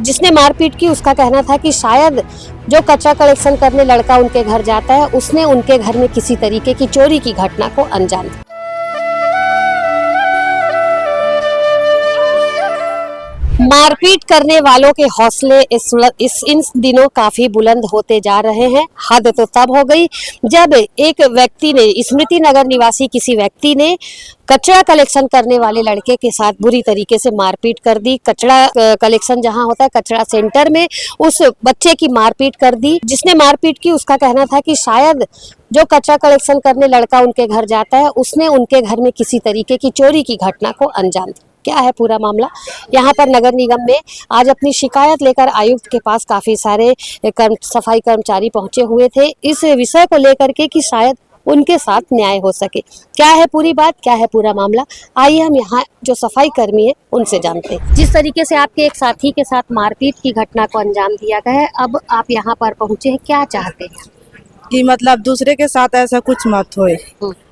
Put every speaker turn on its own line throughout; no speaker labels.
जिसने मारपीट की उसका कहना था कि शायद जो कचरा कलेक्शन करने लड़का उनके घर जाता है उसने उनके घर में किसी तरीके की चोरी की घटना को अंजाम दिया। मारपीट करने वालों के हौसले इन दिनों काफी बुलंद होते जा रहे हैं। हद तो तब हो गई जब एक व्यक्ति ने, स्मृति नगर निवासी किसी व्यक्ति ने कचरा कलेक्शन करने वाले लड़के के साथ बुरी तरीके से मारपीट कर दी। कचरा कलेक्शन जहां होता है कचरा सेंटर में, उस बच्चे की मारपीट कर दी। जिसने मारपीट की उसका कहना था कि शायद जो कचरा कलेक्शन करने लड़का उनके घर जाता है उसने उनके घर में किसी तरीके की चोरी की घटना को अंजाम दिया। क्या है पूरा मामला? यहाँ पर नगर निगम में आज अपनी शिकायत लेकर आयुक्त के पास काफी सारे सफाई कर्मचारी पहुंचे हुए थे इस विषय को लेकर के कि शायद उनके साथ न्याय हो सके। क्या है पूरी बात, क्या है पूरा मामला, आइए हम यहाँ जो सफाई कर्मी है उनसे जानते हैं। जिस तरीके से आपके एक साथी के साथ मारपीट की घटना को अंजाम दिया गया है, अब आप यहाँ पर पहुँचे हैं, क्या चाहते हैं?
कि मतलब दूसरे के साथ ऐसा कुछ मत होए।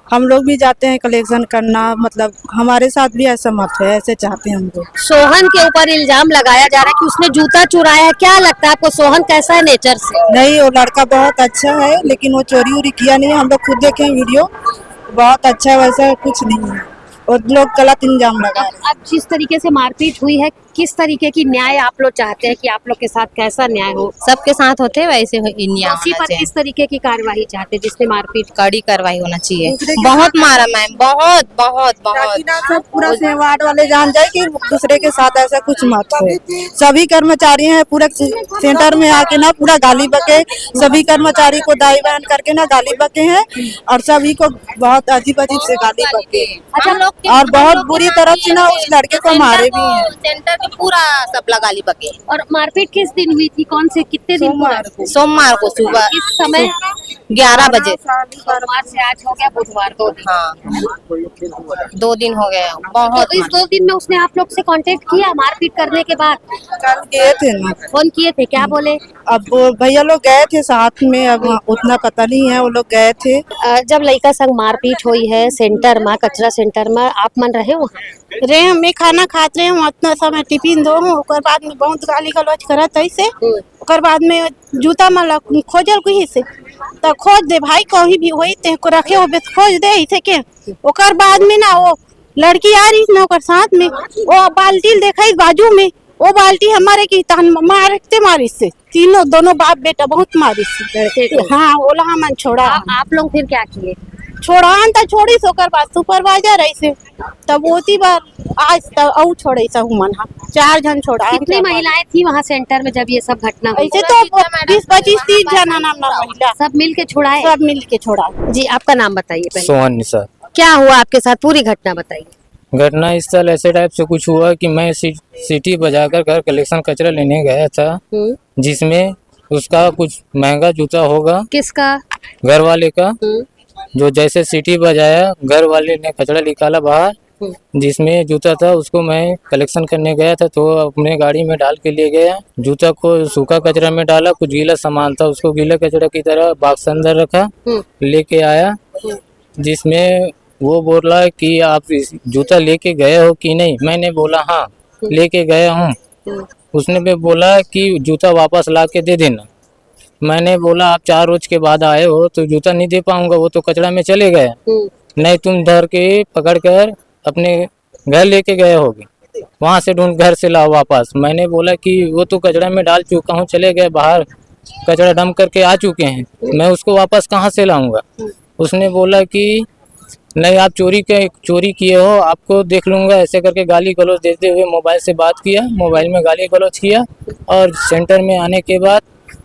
हम लोग भी जाते हैं कलेक्शन करना, मतलब हमारे साथ भी ऐसा मत हो, ऐसे चाहते हैं हम लोग।
सोहन के ऊपर इल्जाम लगाया जा रहा है कि उसने जूता चुराया है। क्या लगता है आपको, सोहन कैसा है नेचर से?
नहीं, वो लड़का बहुत अच्छा है, लेकिन वो चोरी उरी किया नहीं है। हम लोग खुद देखे वीडियो, बहुत अच्छा है, वैसा कुछ नहीं है। और लोग गलत इल्जाम लगा रहे हैं।
अब जिस तरीके से मारपीट हुई है, किस तरीके की न्याय आप लोग चाहते हैं कि आप लोग के साथ कैसा न्याय हो?
सबके साथ होते वैसे न्याय
दोषी
होना
पर
चाहिए।
किस तरीके की कार्यवाही चाहते हैं जिसने मारपीट?
कड़ी कार्रवाई होना चाहिए।
दूसरे के
बहुत मारा मैम, बहुत बहुत
ताकि
बहुत।
ना सब पूरा सेवार्ड वाले जान जाए कि दूसरे के साथ ऐसा कुछ मत हो। सभी कर्मचारी हैं पूरे सेंटर में आके ना पूरा गाली बके, सभी कर्मचारी को दाई बयान करके ना गाली बके हैं और सभी को बहुत अजीब अजीब से गाली बके।
अच्छा,
और बहुत बुरी तरह से ना उस लड़के को मारे भी हैं।
सेंटर के पूरा सब गाली बके।
और मारपीट किस दिन हुई थी, कौन से, कितने दिन हुआ?
सोमवार को सुबह
किस समय?
11 बजे।
सोमवार से आज हो गया बुधवार, 2 दिन।
हाँ, 2 दिन हो गए। बहुत
तो इस 2 दिन में उसने आप लोग से कांटेक्ट किया मारपीट करने के बाद?
कल गए थे ना,
फोन किए थे, क्या बोले?
अब वो भैया लोग गए थे साथ में, अब उतना पता नहीं है, वो लोग गए थे।
जब लड़का संग मारपीट हुई है सेंटर में, कचरा सेंटर में, आप मन रहे हो?
रे हमें खाना खाते रहे हूँ, उतना समय टिफिन दो हूँ, ओकर बाद में बहुत गाली गलौज करत ऐसे। ओकर बाद में जूता माला खोजल कहीं से, तो खोज दे भाई, कहीं भी होई ते को रखे हो तो खोज दे इसे के। ओकर बाद में ना वो लड़की आ रही ना ओकर साथ में, वो बाल्टी देखा बाजू में, वो बाल्टी हमारे की तहन मारते मारी से, तीनों दोनों बाप बेटा बहुत मारी से
लड़के को?
हाँ, ओला हमन छोड़ा।
आप लोग फिर क्या किए?
छोड़ान तो छोड़ी सोकर बाद सुपरवाइजर ऐसे तब होती बार आज तब और छोड़े सब मन, 4 जन छोड़ा।
कितनी महिलाएं थी वहाँ सेंटर में जब ये सब घटना हुई?
ऐसे तो 20-25-30 जना नाम महिला
सब मिल के छुड़ाए?
सब मिल के छोड़ा।
जी, आपका नाम बताइए पहले।
सोहन निसार।
क्या हुआ आपके साथ, पूरी घटना बताइए।
घटना इस साल ऐसे टाइप से कुछ हुआ कि मैं सिटी बजाकर घर कलेक्शन कचरा लेने गया था, जिसमें उसका कुछ महंगा जूता होगा,
किसका?
घर वाले का। जो जैसे सिटी बजाया, घर वाले ने कचरा निकाला बाहर, जिसमें जूता था, उसको मैं कलेक्शन करने गया था तो अपने गाड़ी में डाल के ले गया। जूता को सूखा कचरा में डाला, कुछ गीला सामान था उसको गीला कचरा की तरह बॉक्स अंदर रखा, लेके आया, जिसमें वो बोला कि आप जूता लेके गए हो कि नहीं। मैंने बोला हाँ लेके गया हूँ। उसने भी बोला कि जूता वापस ला के दे देना। मैंने बोला आप 4 रोज के बाद आए हो तो जूता नहीं दे पाऊंगा, वो तो कचरा में चले गए। नहीं, तुम धर के पकड़ कर अपने घर लेके गए होगे, वहाँ से ढूंढ घर से लाओ वापस। मैंने बोला कि वो तो कचरा में डाल चुका हूँ, चले गए बाहर, कचरा डंप करके आ चुके हैं, मैं उसको वापस कहाँ से लाऊंगा। उसने बोला कि नहीं, आप चोरी किए हो, आपको देख लूंगा, ऐसे करके गाली गलौज देते हुए मोबाइल से बात किया, मोबाइल में गाली गलौज किया और सेंटर में आने के बाद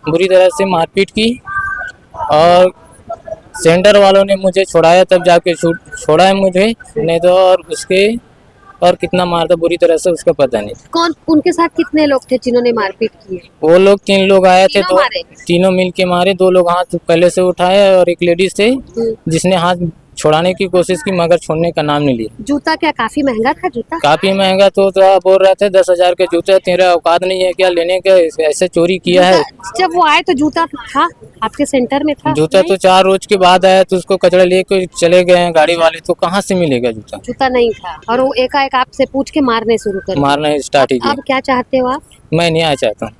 बुरी तरह से मारपीट की। और सेंटर वालों ने मुझे छोड़ाया, तब जाके छोड़ा है मुझे, नहीं तो और उसके और कितना मारता बुरी तरह से उसका पता नहीं।
कौन, उनके साथ कितने लोग थे जिन्होंने मारपीट की?
वो लोग 3 लोग आए थे, तो
मारे?
तीनों मिल के मारे। 2 लोग हाथ पहले से उठाए और एक लेडीज थे जिसने हाथ छुड़ाने की कोशिश की मगर छोड़ने का नाम नहीं लिया।
जूता क्या काफी महंगा था जूता?
काफी महंगा तो बोल रहे थे 10,000 के जूते, तेरा औकात नहीं है क्या लेने के, ऐसे चोरी किया है।
जब वो आए तो जूता था आपके सेंटर में था?
जूता तो 4 रोज के बाद आया तो उसको कचरा लेके चले गए हैं गाड़ी वाले, तो कहाँ से मिलेगा जूता?
जूता नहीं था और वो एकाएक आपसे पूछ के मारने शुरू कर दिए।
मारना स्टार्ट ही
अब
किया।
क्या चाहते हो आप?
मैं न्याय चाहता हूँ।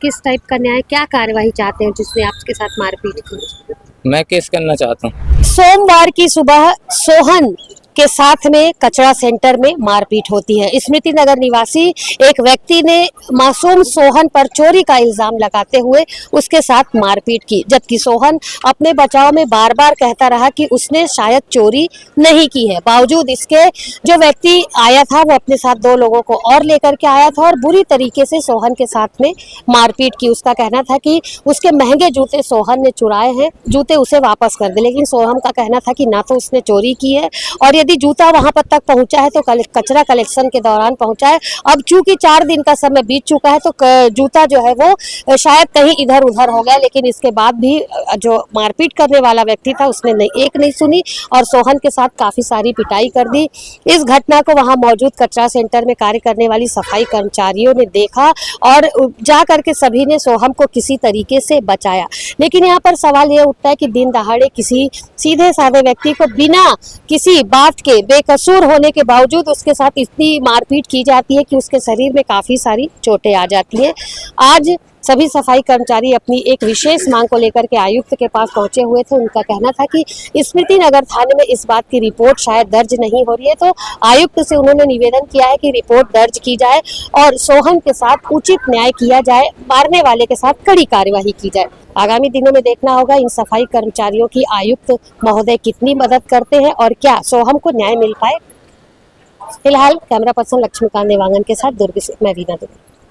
किस टाइप का न्याय, क्या कार्यवाही चाहते हैं जिसने आपके साथ मारपीट की?
मैं केस करना चाहता हूँ।
सोमवार की सुबह सोहन के साथ में कचरा सेंटर में मारपीट होती है। स्मृति नगर निवासी एक व्यक्ति ने मासूम सोहन पर चोरी का इल्जाम लगाते हुए उसके साथ मारपीट की, जबकि सोहन अपने बचाव में बार बार कहता रहा कि उसने शायद चोरी नहीं की है। बावजूद इसके जो व्यक्ति आया था वो अपने साथ 2 लोगों को और लेकर के आया था और बुरी तरीके से सोहन के साथ में मारपीट की। उसका कहना था कि उसके महंगे जूते सोहन ने चुराए हैं, जूते उसे वापस कर दे, लेकिन सोहन का कहना था कि ना तो उसने चोरी की है और यदि जूता वहां पर तक पहुंचा है तो कचरा कलेक्शन के दौरान पहुंचा है। अब चूंकि 4 दिन का समय बीत चुका है तो जूता जो है वो शायद कहीं इधर उधर हो गया, लेकिन इसके बाद भी जो मारपीट करने वाला व्यक्ति था उसने नहीं सुनी और सोहन के साथ काफी सारी पिटाई कर दी। इस घटना को वहां मौजूद कचरा सेंटर में कार्य करने वाली सफाई कर्मचारियों ने देखा और जा करके सभी ने सोहन को किसी तरीके से बचाया। लेकिन यहाँ पर सवाल ये उठता है कि दिन दहाड़े किसी सीधे साधे व्यक्ति को बिना किसी बात के, बेकसूर होने के बावजूद उसके साथ इतनी मारपीट की जाती है कि उसके शरीर में काफी सारी चोटें आ जाती हैं। आज सभी सफाई कर्मचारी अपनी एक विशेष मांग को लेकर के आयुक्त के पास पहुंचे हुए थे। उनका कहना था कि स्मृति नगर थाने में इस बात की रिपोर्ट शायद दर्ज नहीं हो रही है, तो आयुक्त से उन्होंने निवेदन किया है कि रिपोर्ट दर्ज की जाए और सोहन के साथ उचित न्याय किया जाए, मारने वाले के साथ कड़ी कार्यवाही की जाए। आगामी दिनों में देखना होगा इन सफाई कर्मचारियों की आयुक्त महोदय कितनी मदद करते हैं और क्या सोहम को न्याय मिल पाए। फिलहाल कैमरा पर्सन लक्ष्मीकांत देवांगन के साथ दुर्ग से मैं वीना दुबे।